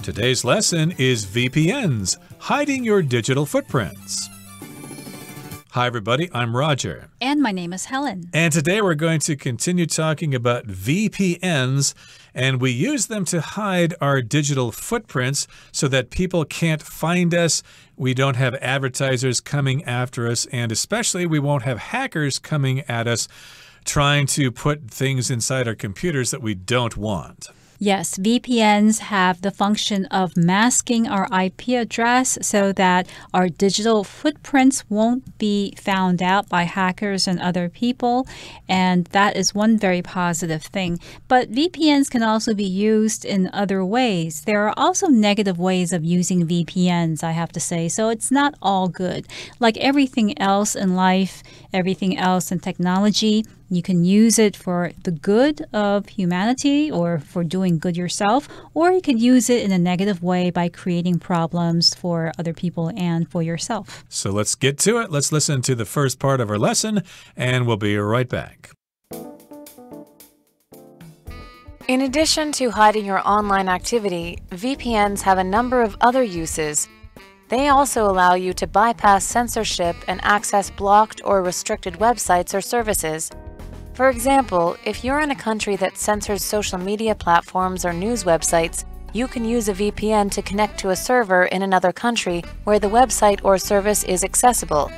Today's lesson is VPNs, hiding your digital footprints. Hi everybody, I'm Roger. And my name is Helen. And today we're going to continue talking about VPNs, and we use them to hide our digital footprints so that people can't find us. We don't have advertisers coming after us, and especially we won't have hackers coming at us trying to put things inside our computers that we don't want. Yes, VPNs have the function of masking our IP address so that our digital footprints won't be found out by hackers and other people, and that is one very positive thing. But VPNs can also be used in other ways. There are also negative ways of using VPNs, I have to say, so it's not all good. Like everything else in life, everything else in technology, you can use it for the good of humanity or for doing good yourself, or you can use it in a negative way by creating problems for other people and for yourself. So let's get to it. Let's listen to the first part of our lesson, and we'll be right back. In addition to hiding your online activity, VPNs have a number of other uses. They also allow you to bypass censorship and access blocked or restricted websites or services. For example, if you're in a country that censors social media platforms or news websites, you can use a VPN to connect to a server in another country where the website or service is accessible.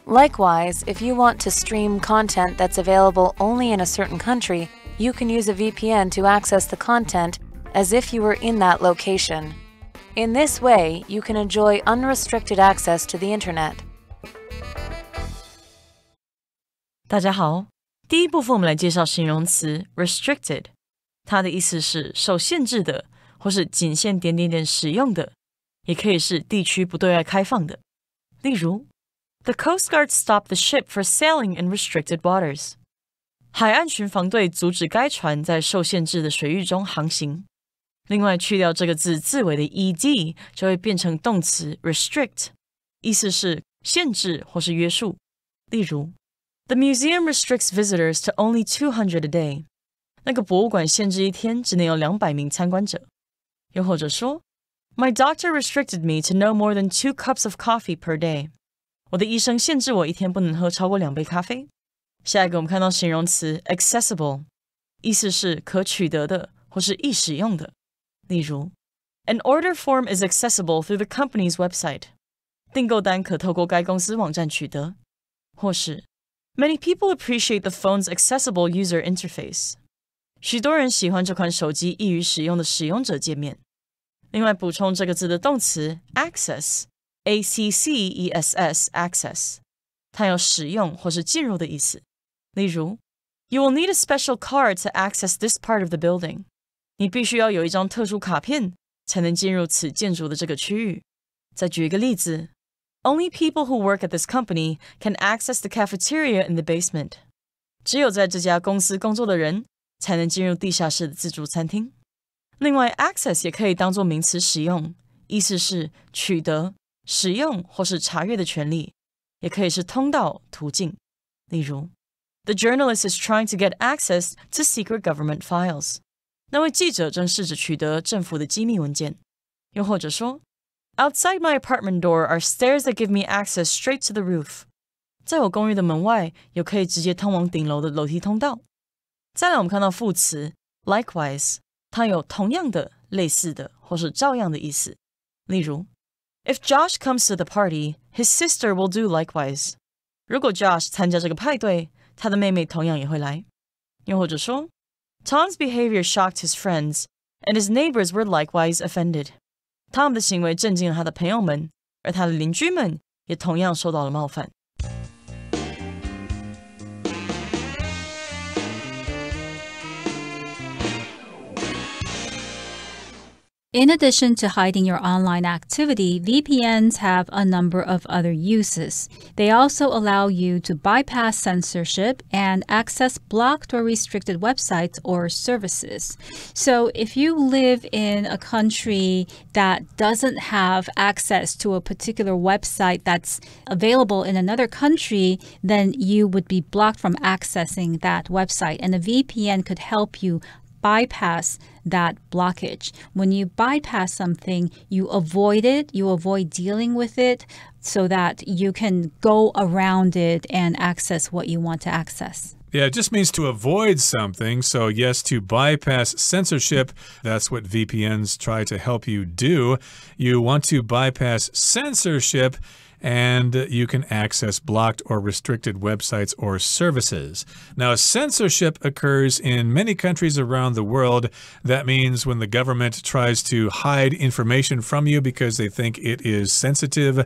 Likewise, if you want to stream content that's available only in a certain country, you can use a VPN to access the content as if you were in that location. In this way, you can enjoy unrestricted access to the internet. 大家好，第一部分我们来介绍形容词 restricted， 它的意思是受限制的，或是仅限点点点使用的，也可以是地区不对外开放的。例如 The Coast Guard stopped the ship for sailing in restricted waters. 海岸巡防队阻止该船在受限制的水域中航行。另外，去掉这个字字尾的 ed， 就会变成动词 restrict， 意思是限制或是约束。例如The museum restricts visitors to only 200 a day. 那个博物馆限制一天只能有200名参观者。又或者说 My doctor restricted me to no more than 2 cups of coffee per day. 我的医生限制我一天不能喝超过2杯咖啡。下一个我们看到形容词 accessible， 意思是可取得的或是易使用的。例如 An order form is accessible through the company's website. 订购单可透过该公司网站取得。或是Many people appreciate the phone's accessible user interface. 许多人喜欢这款手机易于使用的使用者界面。另外补充这个字的动词 access, A-C-C-E-S-S, access. 它有使用或是进入的意思。例如 You will need a special card to access this part of the building. 你必须要有一张特殊卡片才能进入此建筑的这个区域。再举一个例子Only people who work at this company can access the cafeteria in the basement. 只有在这家公司工作的人才能进入地下室的自助餐厅。另外 access 也可以当作名词使用，意思是取得、使用或是查阅的权利，也可以是通道、途径。例如 The journalist is trying to get access to secret government files. 那位记者正试着取得政府的机密文件。又或者说Outside my apartment door are stairs that give me access straight to the roof. 在我公寓的门外有可以直接通往顶楼的楼梯通道。再来我们看到副词 likewise， 它有同样的、类似的或是照样的意思。例如 If Josh comes to the party, his sister will do likewise. 如果 Josh 参加这个派对，他的妹妹同样也会来。又或者说 Tom's behavior shocked his friends, and his neighbors were likewise offended. 他们的行为震惊了他的朋友们，而他的邻居们也同样受到了冒犯。In addition to hiding your online activity, VPNs have a number of other uses. They also allow you to bypass censorship and access blocked or restricted websites or services. So if you live in a country that doesn't have access to a particular website that's available in another country, then you would be blocked from accessing that website. And a VPN could help you bypass that blockage. When you bypass something, you avoid it, you avoid dealing with it so that you can go around it and access what you want to access. Yeah, it just means to avoid something. So, yes, to bypass censorship, that's what VPNs try to help you do. You want to bypass censorship, and you can access blocked or restricted websites or services. Now, censorship occurs in many countries around the world. That means when the government tries to hide information from you because they think it is sensitive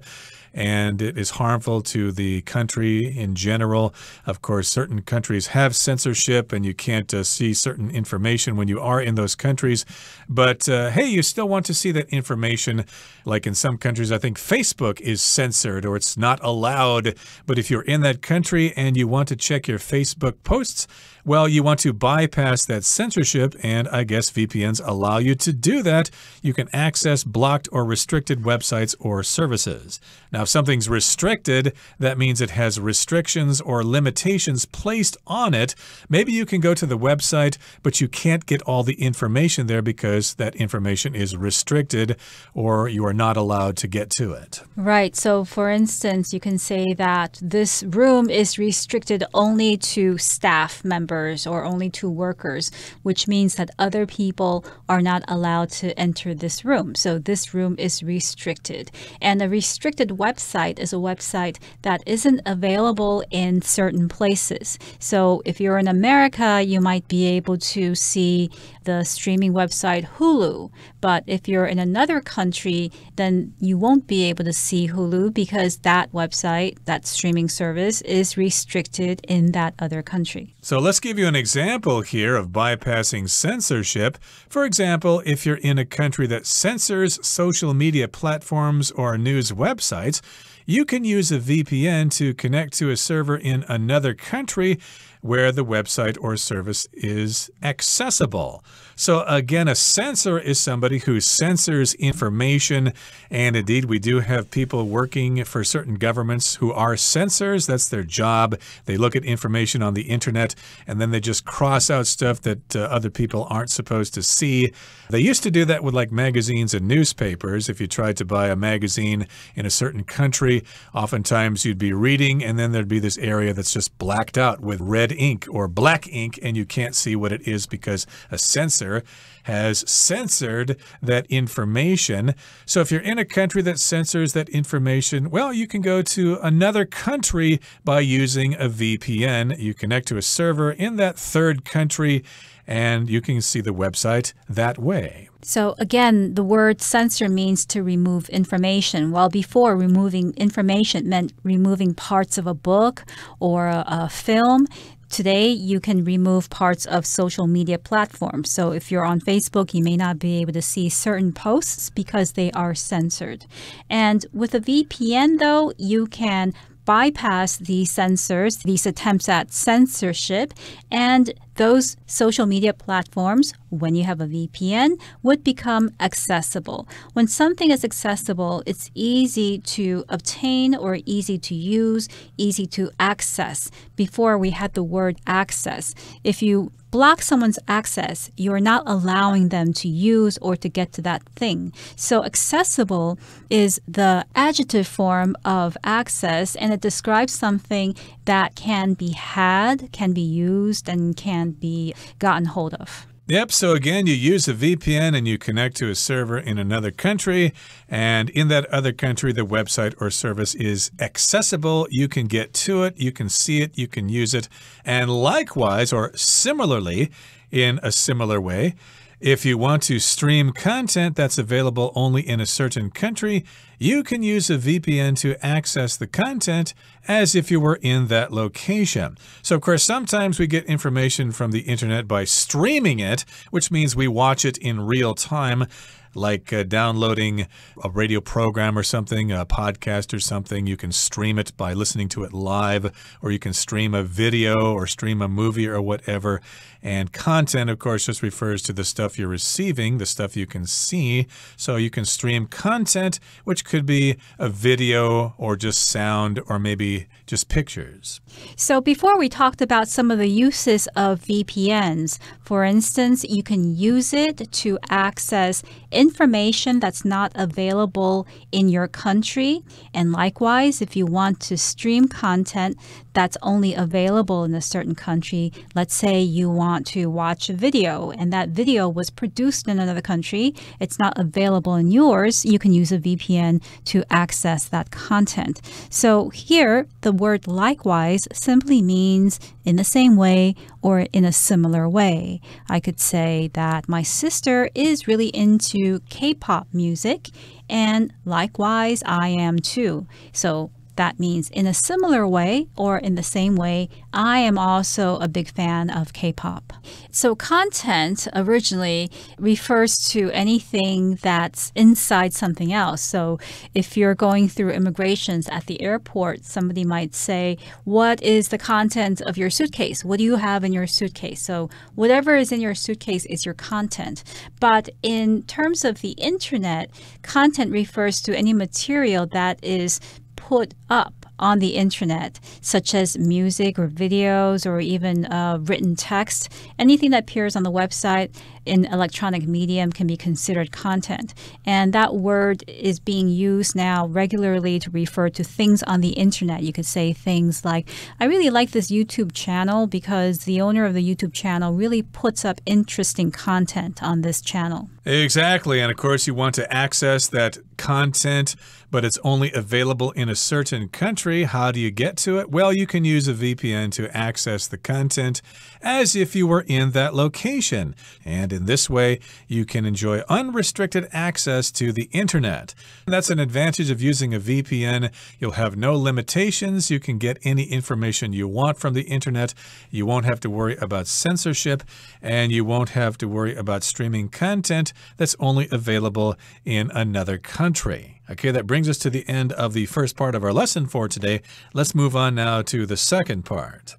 and it is harmful to the country in general. Of course, certain countries have censorship and you can't see certain information when you are in those countries. But hey, you still want to see that information. Like in some countries, I think Facebook is censored or it's not allowed. But if you're in that country and you want to check your Facebook posts, well, you want to bypass that censorship, and I guess VPNs allow you to do that. You can access blocked or restricted websites or services. Now, if something's restricted, that means it has restrictions or limitations placed on it. Maybe you can go to the website, but you can't get all the information there because that information is restricted or you are not allowed to get to it. Right. So, for instance, you can say that this room is restricted only to staff members or only to workers, which means that other people are not allowed to enter this room. So this room is restricted. And a restricted website is a website that isn't available in certain places. So if you're in America, you might be able to see the streaming website Hulu. But if you're in another country, then you won't be able to see Hulu because that website, that streaming service, is restricted in that other country. So let's give you an example here of bypassing censorship. For example, if you're in a country that censors social media platforms or news websites, you can use a VPN to connect to a server in another country where the website or service is accessible. So again, a censor is somebody who censors information. And indeed, we do have people working for certain governments who are censors. That's their job. They look at information on the internet and then they just cross out stuff that other people aren't supposed to see. They used to do that with like magazines and newspapers. If you tried to buy a magazine in a certain country, oftentimes you'd be reading and then there'd be this area that's just blacked out with red ink or black ink and you can't see what it is because a censor has censored that information. So if you're in a country that censors that information, well, you can go to another country by using a VPN. You connect to a server in that third country and you can see the website that way. So again, the word censor means to remove information. While before removing information meant removing parts of a book or a film, today, you can remove parts of social media platforms. So if you're on Facebook, you may not be able to see certain posts because they are censored. And with a VPN, though, you can bypass these censors, these attempts at censorship, and those social media platforms, when you have a VPN, would become accessible. When something is accessible, it's easy to obtain or easy to use, easy to access. Before we had the word access. If you block someone's access, you're not allowing them to use or to get to that thing. So accessible is the adjective form of access, and it describes something that can be had, can be used, and can be gotten hold of. Yep, so again, you use a VPN and you connect to a server in another country, and in that other country, the website or service is accessible. You can get to it, you can see it, you can use it, and likewise, or similarly, in a similar way, if you want to stream content that's available only in a certain country, you can use a VPN to access the content as if you were in that location. So, of course, sometimes we get information from the internet by streaming it, which means we watch it in real time, like downloading a radio program or something, a podcast or something. You can stream it by listening to it live, or you can stream a video or stream a movie or whatever. And content, of course, just refers to the stuff you're receiving, the stuff you can see. So you can stream content, which could be a video or just sound or maybe just pictures. So before we talked about some of the uses of VPNs. For instance, you can use it to access information that's not available in your country. And likewise, if you want to stream content that's only available in a certain country, let's say you want to watch a video and that video was produced in another country, it's not available in yours, you can use a VPN to access that content. So here, the word likewise simply means in the same way or in a similar way. I could say that my sister is really into K-pop music, and likewise, I am too. So that means in a similar way or in the same way, I am also a big fan of K-pop. So content originally refers to anything that's inside something else. So if you're going through immigrations at the airport, somebody might say, what is the content of your suitcase? What do you have in your suitcase? So whatever is in your suitcase is your content. But in terms of the internet, content refers to any material that is put up on the internet, such as music or videos or even written text. Anything that appears on the website in electronic medium can be considered content. And that word is being used now regularly to refer to things on the internet. You could say things like, I really like this YouTube channel because the owner of the YouTube channel really puts up interesting content on this channel. Exactly. And of course, you want to access that content, but it's only available in a certain country. How do you get to it? Well, you can use a VPN to access the content as if you were in that location. And in this way, you can enjoy unrestricted access to the internet. That's an advantage of using a VPN. You'll have no limitations. You can get any information you want from the internet. You won't have to worry about censorship, and you won't have to worry about streaming content that's only available in another country. Okay, that brings us to the end of the first part of our lesson for today. Let's move on now to the second part.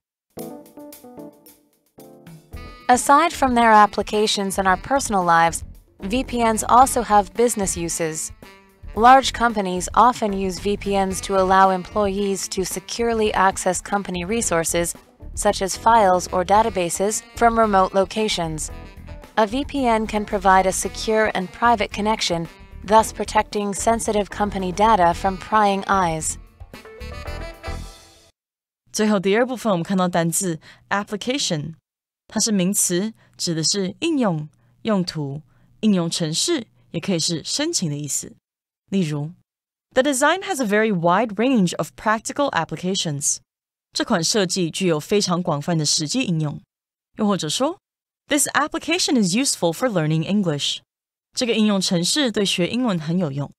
Aside from their applications in our personal lives, VPNs also have business uses. Large companies often use VPNs to allow employees to securely access company resources, such as files or databases, from remote locations. A VPN can provide a secure and private connection, thus protecting sensitive company data from prying eyes. 最后第二部分我们看到单字 application， 它是名词，指的是应用、用途、应用程式，也可以是申请的意思。例如 The design has a very wide range of practical applications. 这款设计具有非常广泛的实际应用。又或者说 This application is useful for learning English. 这个应用程式对学英文很有用。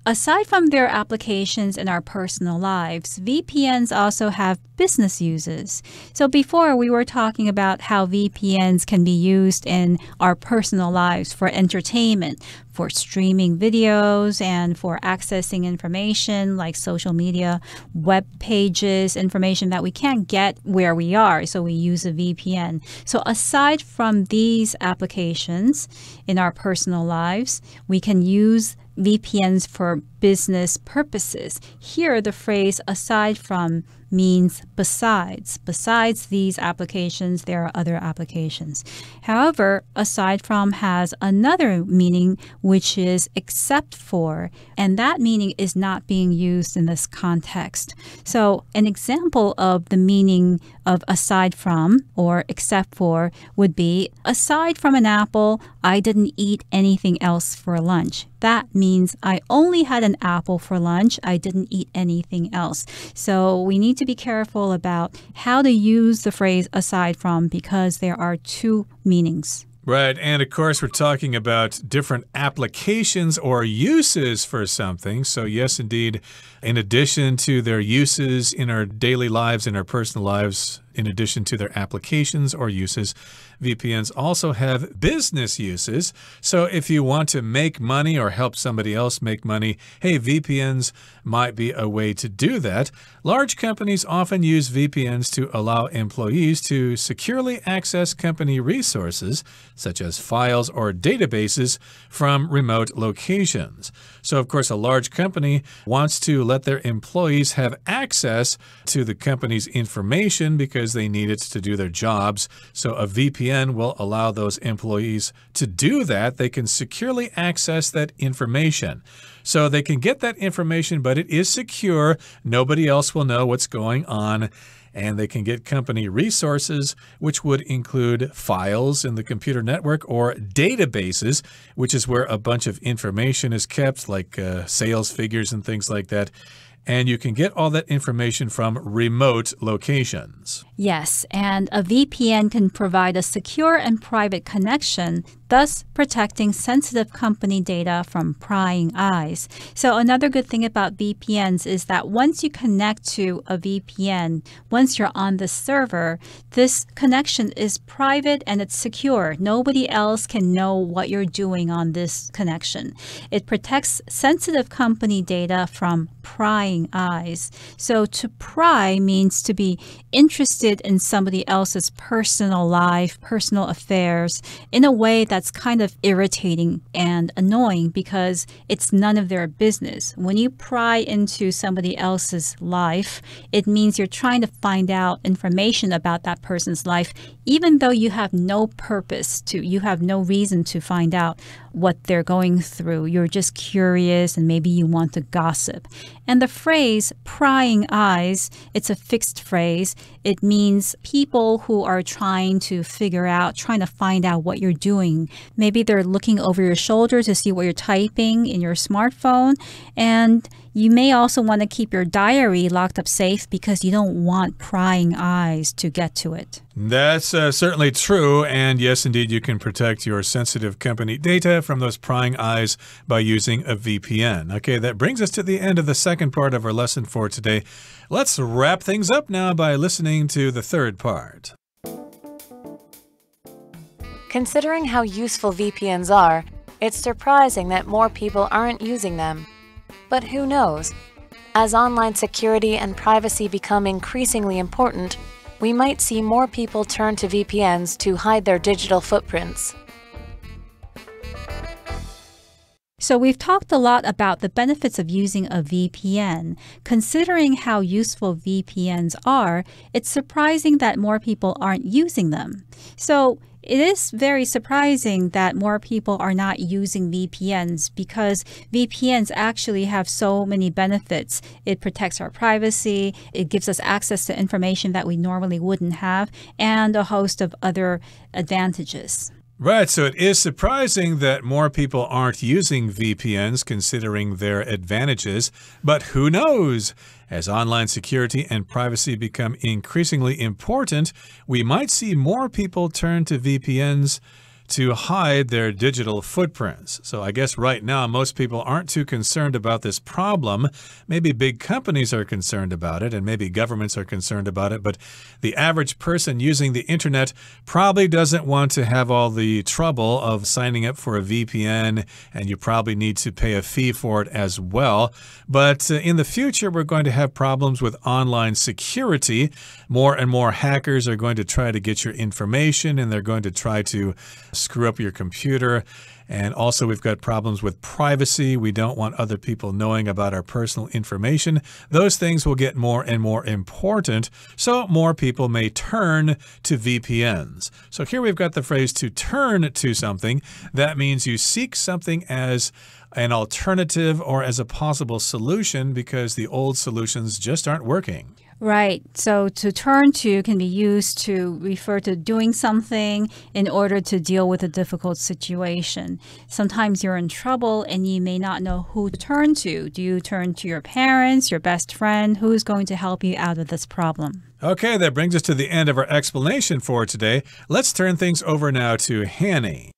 Aside from their applications in our personal lives, VPNs also have business uses. So before we were talking about how VPNs can be used in our personal lives for entertainment, for streaming videos, and for accessing information like social media, web pages, information that we can't get where we are, so we use a VPN. So aside from these applications in our personal lives, we can use VPNs for business purposes. Here, the phrase aside from means besides. Besides these applications, there are other applications. However, aside from has another meaning, which is except for, and that meaning is not being used in this context. So an example of the meaning of aside from or except for would be, aside from an apple, I didn't eat anything else for lunch. That means I only had an apple for lunch. I didn't eat anything else. So we need to be careful about how to use the phrase aside from, because there are two meanings. Right, and of course we're talking about different applications or uses for something. So yes, indeed, in addition to their uses in our daily lives, in our personal lives, in addition to their applications or uses, VPNs also have business uses. So if you want to make money or help somebody else make money, hey, VPNs might be a way to do that. Large companies often use VPNs to allow employees to securely access company resources, such as files or databases, from remote locations. So, of course, a large company wants to let their employees have access to the company's information because they need it to do their jobs. So a VPN will allow those employees to do that. They can securely access that information. So they can get that information, but it is secure. Nobody else will know what's going on. And they can get company resources, which would include files in the computer network or databases, which is where a bunch of information is kept, like sales figures and things like that. And you can get all that information from remote locations. Yes, and a VPN can provide a secure and private connection, thus protecting sensitive company data from prying eyes. So another good thing about VPNs is that once you connect to a VPN, once you're on the server, this connection is private and it's secure. Nobody else can know what you're doing on this connection. It protects sensitive company data from prying eyes. So to pry means to be interested in somebody else's personal life, personal affairs, in a way that's kind of irritating and annoying because it's none of their business. When you pry into somebody else's life, it means you're trying to find out information about that person's life, even though you have no purpose to, you have no reason to find out what they're going through. You're just curious and maybe you want to gossip. And the phrase prying eyes, it's a fixed phrase. It means people who are trying to figure out, trying to find out what you're doing. Maybe they're looking over your shoulder to see what you're typing in your smartphone. And you may also want to keep your diary locked up safe because you don't want prying eyes to get to it. That's certainly true. And yes, indeed, you can protect your sensitive company data from those prying eyes by using a VPN. Okay, that brings us to the end of the second part of our lesson for today. Let's wrap things up now by listening to the third part. Considering how useful VPNs are, it's surprising that more people aren't using them. But who knows? As online security and privacy become increasingly important, we might see more people turn to VPNs to hide their digital footprints. So we've talked a lot about the benefits of using a VPN. Considering how useful VPNs are, it's surprising that more people aren't using them. So it is very surprising that more people are not using VPNs because VPNs actually have so many benefits. It protects our privacy, it gives us access to information that we normally wouldn't have, and a host of other advantages. Right, so it is surprising that more people aren't using VPNs considering their advantages, but who knows? As online security and privacy become increasingly important, we might see more people turn to VPNs to hide their digital footprints. So I guess right now most people aren't too concerned about this problem. Maybe big companies are concerned about it and maybe governments are concerned about it, but the average person using the internet probably doesn't want to have all the trouble of signing up for a VPN, and you probably need to pay a fee for it as well. But in the future, we're going to have problems with online security. More and more hackers are going to try to get your information, and they're going to try to screw up your computer. And also we've got problems with privacy. We don't want other people knowing about our personal information. Those things will get more and more important, so more people may turn to VPNs. So here we've got the phrase to turn to something. That means you seek something as an alternative or as a possible solution because the old solutions just aren't working. Right. So to turn to can be used to refer to doing something in order to deal with a difficult situation. Sometimes you're in trouble and you may not know who to turn to. Do you turn to your parents, your best friend? Who's going to help you out of this problem? Okay, that brings us to the end of our explanation for today. Let's turn things over now to Hanny.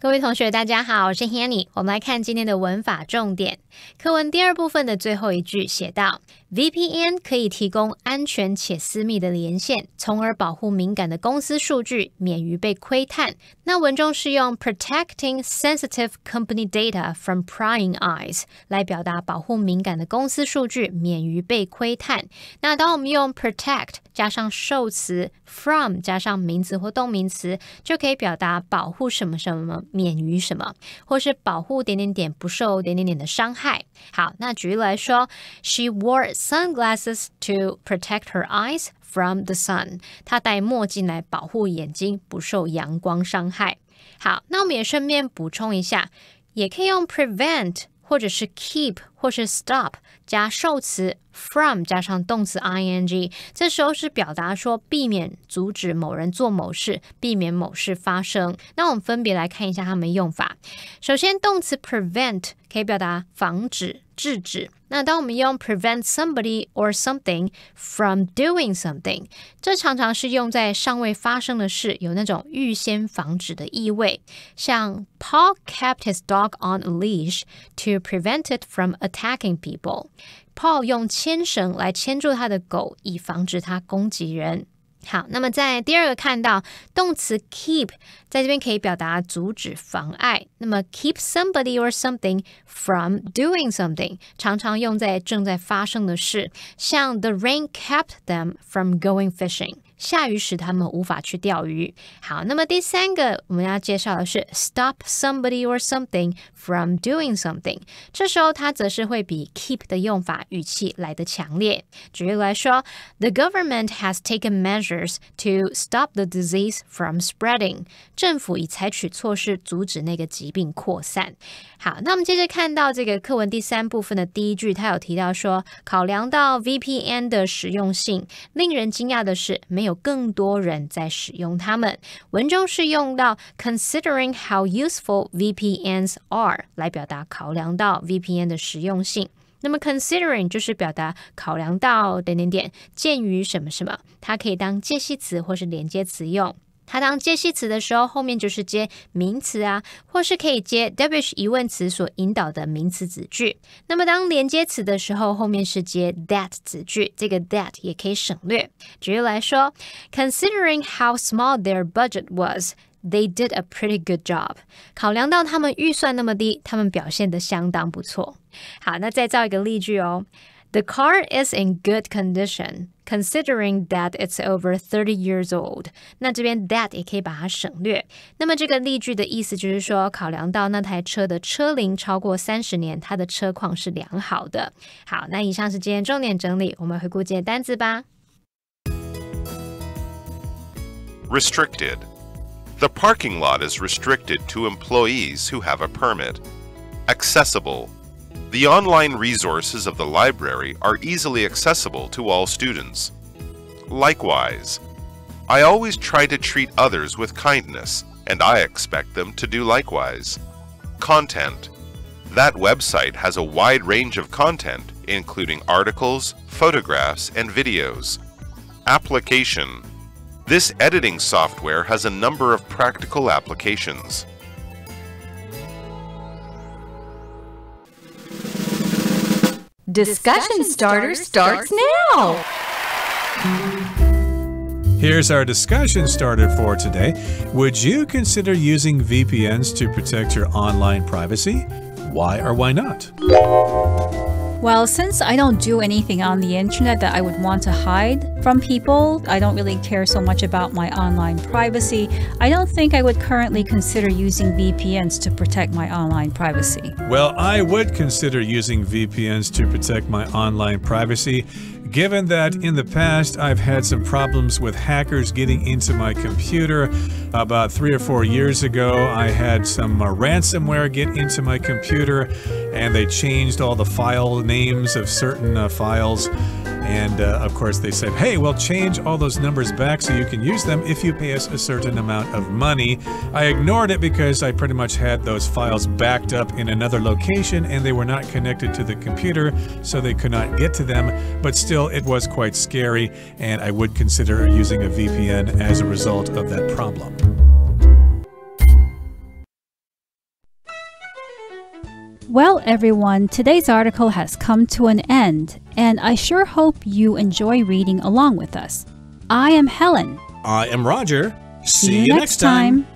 各位同学大家好，我是 Hanny， 我们来看今天的文法重点。课文第二部分的最后一句写到 VPN 可以提供安全且私密的连线，从而保护敏感的公司数据免于被窥探。那文中是用 protecting sensitive company data from prying eyes 来表达保护敏感的公司数据免于被窥探。那当我们用 protect 加上受词 from 加上名词或动名词，就可以表达保护什么什么免于什么，或是保护点点点不受点点点的伤害。好，那举例来说 She wore sunglasses to protect her eyes from the sun. 她戴墨镜来保护眼睛不受阳光伤害。好，那我们也顺便补充一下，也可以用 prevent 或者是 keep 或是 stop 加受词 from 加上动词 ing， 这时候是表达说避免阻止某人做某事，避免某事发生。那我们分别来看一下它们的用法。首先动词 prevent 可以表达防止制止，那当我们用 prevent somebody or something from doing something， 这常常是用在尚未发生的事，有那种预先防止的意味。像 Paul kept his dog on a leash to prevent it from attacking people. Paul 用牵绳来牵住他的狗，以防止它攻击人。好，那么在第二个看到动词 keep 在这边可以表达阻止妨碍，那么 keep somebody or something from doing something 常常用在正在发生的事，像 the rain kept them from going fishing， 下雨使他们无法去钓鱼。好，那么第三个我们要介绍的是 stop somebody or something from doing something， 这时候它则是会比 keep 的用法语气来得强烈。举例来说 The government has taken measures to stop the disease from spreading， 政府已采取措施阻止那个疾病扩散。好，那我们接着看到这个课文第三部分的第一句，它有提到说考量到 VPN 的实用性，令人惊讶的是没有更多人在使用它们。文中是用到 considering how useful VPNs are 来表达考量到 VPN 的实用性。那么 considering 就是表达考量到点点点，鉴于什么什么，它可以当介系词或是连接词用。它当介系词的时候，后面就是接名词啊，或是可以接 WH 疑问词所引导的名词子句。那么当连接词的时候，后面是接 that 子句，这个 that 也可以省略。举例来说 Considering how small their budget was，They did a pretty good job. 考量到他们预算那么低，他们表现得相当不错。好，那再造一个例句哦。The car is in good condition, considering that it's over 30 years old. 那这边 that 也可以把它省略。那么这个例句的意思就是说，考量到那台车的车龄超过30年，它的车况是良好的。好，那以上是今天重点整理，我们回顾今天单字吧。Restricted.The parking lot is restricted to employees who have a permit. Accessible. The online resources of the library are easily accessible to all students. Likewise. I always try to treat others with kindness, and I expect them to do likewise. Content. That website has a wide range of content, including articles, photographs, and videos. Application.This editing software has a number of practical applications. Discussion Starter starts now! Here's our discussion starter for today. Would you consider using VPNs to protect your online privacy? Why or why not? Well, since I don't do anything on the internet that I would want to hide from people, I don't really care so much about my online privacy. I don't think I would currently consider using VPNs to protect my online privacy. Well, I would consider using VPNs to protect my online privacy, given that in the past I've had some problems with hackers getting into my computer. About 3 or 4 years ago, I had some ransomware get into my computer, and they changed all the file names of certain files. And of course they said, hey, we'll change all those numbers back so you can use them if you pay us a certain amount of money. I ignored it because I pretty much had those files backed up in another location and they were not connected to the computer, so they could not get to them. But still, it was quite scary, and I would consider using a VPN as a result of that problem. Well, everyone, today's article has come to an end, and I sure hope you enjoy reading along with us. I am Helen. I am Roger. See you next time.